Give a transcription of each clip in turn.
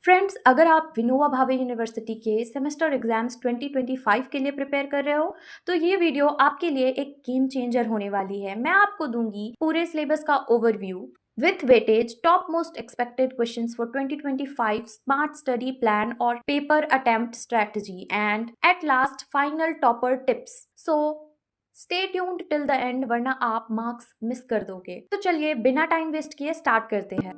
Friends, अगर आप Vinoba Bhave university के सेमेस्टर एग्जाम्स 2025 के लिए प्रिपेयर कर रहे हो तो ये वीडियो आपके लिए एक गेम चेंजर होने वाली है। मैं आपको दूंगी पूरे सिलेबस का overview with weightage, top most expected questions for 2025 smart study plan or paper attempt strategy, and at last final topper tips. So stay tuned till the end वरना आप मार्क्स मिस कर दोगे। तो चलिए बिना टाइम वेस्ट किए start करते हैं।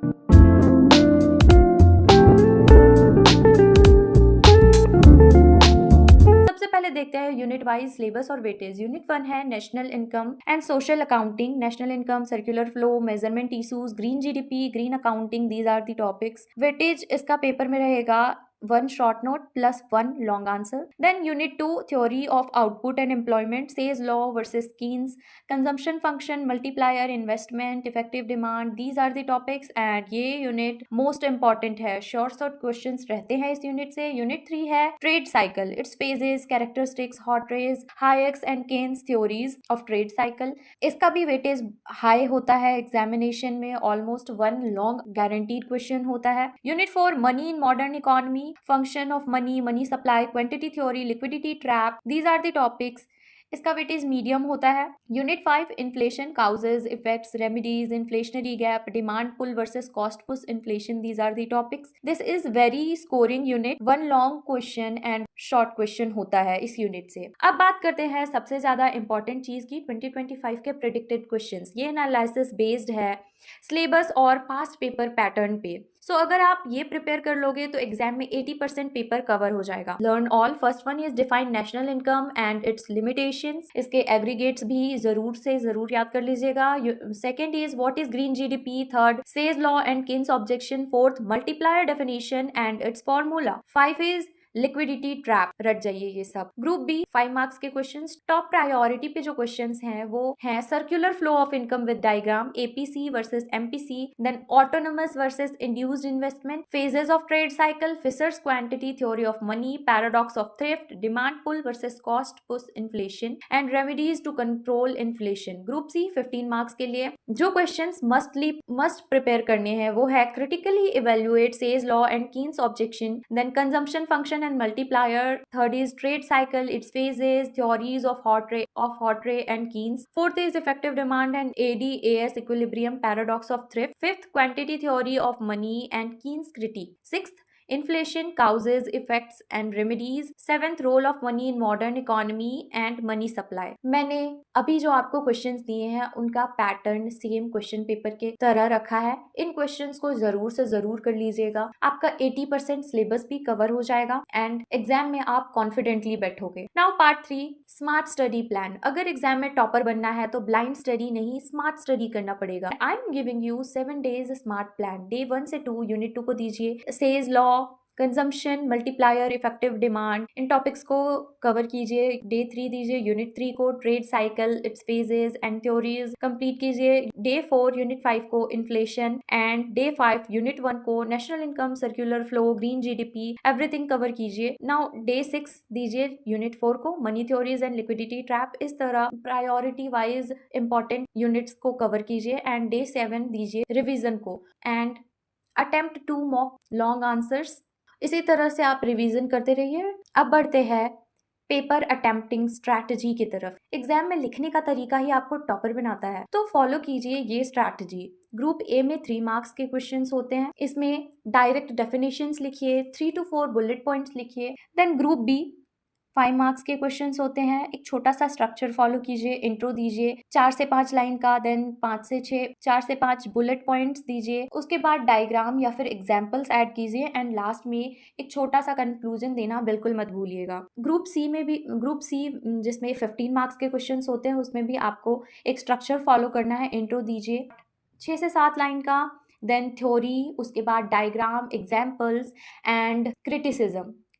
सबसे पहले देखते हैं यूनिट वाइज सिलेबस और वेटेज। यूनिट 1 है national income and social accounting. National income, circular flow, measurement issues, green GDP, green accounting, these are the topics. Weightage इसका पेपर में रहेगा 1 short note plus 1 long answer. Then unit 2 theory of output and employment, Say's law versus Keynes, consumption function, multiplier, investment, effective demand, these are the topics and ये unit most important है। short questions रहते हैं इस unit से। unit 3 है trade cycle, its phases, characteristics, hot rays, Hayek's and Keynes theories of trade cycle। इसका भी weightage high होता है examination में, almost 1 long guaranteed question होता है। unit 4 money in modern economy, function of money, money supply, quantity theory, liquidity trap, these are the topics। इसका weightage medium होता है। Unit 5 inflation, causes, effects, remedies, inflationary gap, demand pull versus cost push inflation, these are the topics. This is very scoring unit, 1 long question and short question होता है इस unit से। अब बात करते हैं सबसे ज्यादा इंपॉर्टेंट चीज की, 2025 के प्रेडिक्टेड क्वेश्चंस। ये एनालिसिस बेस्ड है सिलेबस और पास्ट पेपर पैटर्न पे। सो अगर आप ये प्रिपेयर कर लोगे तो एग्जाम में 80% पेपर कवर हो जाएगा। Learn all. First one is define national income and it's limitations, इसके एग्रीगेट्स भी जरूर से जरूर याद कर लीजिएगा। Second is what is green GDP. Third says law and Keynes objection. Fourth multiplier definition and it's formula. 5 is liquidity trap, रट जाइए ये सब। ग्रुप बी 5 मार्क्स के क्वेश्चंस। टॉप प्रायोरिटी पे जो क्वेश्चंस हैं वो हैं circular flow of income with diagram, APC versus MPC, then autonomous versus induced investment, phases of trade cycle, Fisher's quantity theory of money, paradox of thrift, demand pull versus cost push inflation and remedies to control inflation. Group C 15 marks के लिए जो questions must prepare करने हैं वो है critically evaluate Say's law and Keynes objection, then consumption function and multiplier. Third is trade cycle, its phases, theories of hot ray and Keynes. Fourth is effective demand and ADAS equilibrium, paradox of thrift. Fifth, quantity theory of money and Keynes critique. Sixth, inflation, causes, effects and remedies. Seventh, role of money in modern economy and money supply. मैंने अभी जो आपको questions दिए हैं उनका pattern same question paper के तरह रखा है। इन क्वेश्चंस को जरूर से जरूर कर लीजिएगा, आपका 80% सिलेबस भी कवर हो जाएगा एंड एग्जाम में आप कॉन्फिडेंटली बैठोगे। Now part 3 smart study plan. अगर एग्जाम में टॉपर बनना है तो ब्लाइंड स्टडी नहीं, स्मार्ट स्टडी करना पड़ेगा। I am giving you 7 days smart plan. Day 1 से 2 यूनिट 2 को दीजिए Say's law, consumption, multiplier, effective demand, इन टॉपिक्स को कवर कीजिए। डे 3 दीजिए यूनिट 3 को trade cycle, its phases and theories complete कीजिए। डे 4 यूनिट 5 को इन्फ्लेशन एंड डे 5 यूनिट 1 को national income, circular flow, green GDP, everything cover कीजिए। Now day 6 दीजिए यूनिट 4 को money theories and liquidity trap. इस तरह प्रायोरिटी वाइज इंपॉर्टेंट यूनिट्स को cover कीजिए एंड डे 7 दीजिए रिविजन को and attempt 2 mock long answers. इसी तरह से आप रिवीजन करते रहिए। अब बढ़ते हैं पेपर अटेम्प्टिंग स्ट्रैटेजी की तरफ। एग्जाम में लिखने का तरीका ही आपको टॉपर बनाता है, तो फॉलो कीजिए ये स्ट्रैटेजी। ग्रुप ए में 3 मार्क्स के क्वेश्चंस होते हैं, इसमें डायरेक्ट डेफिनेशंस लिखिए, 3 to 4 बुलेट पॉइंट्स लिखिए। देन ग्रुप बी 5 मार्क्स के क्वेश्चंस होते हैं, एक छोटा सा स्ट्रक्चर फॉलो कीजिए, इंट्रो दीजिए 4 से 5 लाइन का, देन 4 से 5 बुलेट पॉइंट्स दीजिए, उसके बाद डायग्राम या फिर एग्जांपल्स ऐड कीजिए एंड लास्ट में एक छोटा सा कंक्लूजन देना बिल्कुल मत भूलिएगा। ग्रुप सी जिसमें 15 मार्क्स के क्वेश्चंस होते हैं उसमें भी आपको एक स्ट्रक्चर फॉलो करना है। इंट्रो दीजिए 6 से 7 लाइन का, देन थ्योरी, उसके बाद diagram, examples and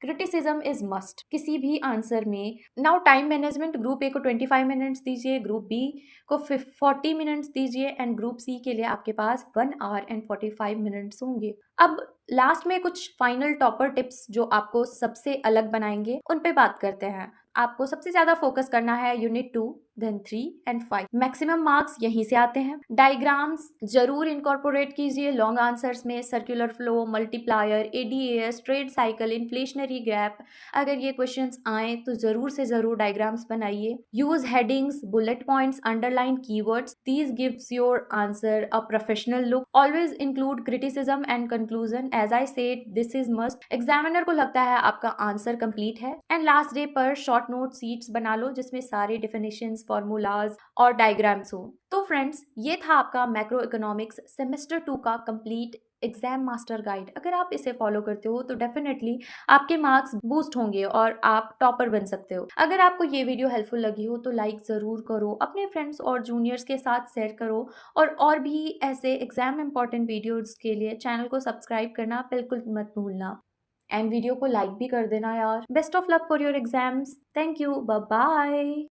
criticism is must किसी भी आंसर में। Now time management, group A को 25 मिनट्स दीजिए, ग्रुप बी को 40 मिनट्स दीजिए एंड ग्रुप सी के लिए आपके पास 1 hour and 45 मिनट्स होंगे। अब लास्ट में कुछ फाइनल टॉपर टिप्स जो आपको सबसे अलग बनाएंगे उन पे बात करते हैं। आपको सबसे ज्यादा फोकस करना है unit 2 then 3 and 5। Maximum marks यहीं से आते हैं। डायग्राम्स जरूर इनकॉर्पोरेट कीजिए लॉन्ग आंसर्स में, circular flow, multiplier, ADS, trade cycle, inflationary gap. अगर ये क्वेश्चंस आए तो जरूर से जरूर डायग्राम्स बनाइए। Use headings, bullet points, underline keywords, these gives your answer a professional look. Always include criticism and conclusion, as I said this is must. Examiner को लगता है आपका आंसर कंप्लीट है। एंड लास्ट डे पर short note sheets बना लो जिसमें सारे डिफिनेशंस, फॉर्मूलाज और डायग्राम्स हो। तो फ्रेंड्स, ये था आपका मैक्रो इकोनॉमिक्स सेमेस्टर 2 का कंप्लीट एग्जाम मास्टर गाइड। अगर आप इसे फॉलो करते हो तो डेफिनेटली आपके मार्क्स बूस्ट होंगे और आप टॉपर बन सकते हो। अगर आपको ये वीडियो हेल्पफुल लगी हो तो लाइक ज़रूर करो, अपने फ्रेंड्स और जूनियर्स के साथ शेयर करो, और भी ऐसे एग्जाम इंपॉर्टेंट वीडियोस के लिए चैनल को सब्सक्राइब करना बिल्कुल मत भूलना। एंड वीडियो को लाइक भी कर देना यार। Best of luck for your exams. Thank you, bye bye.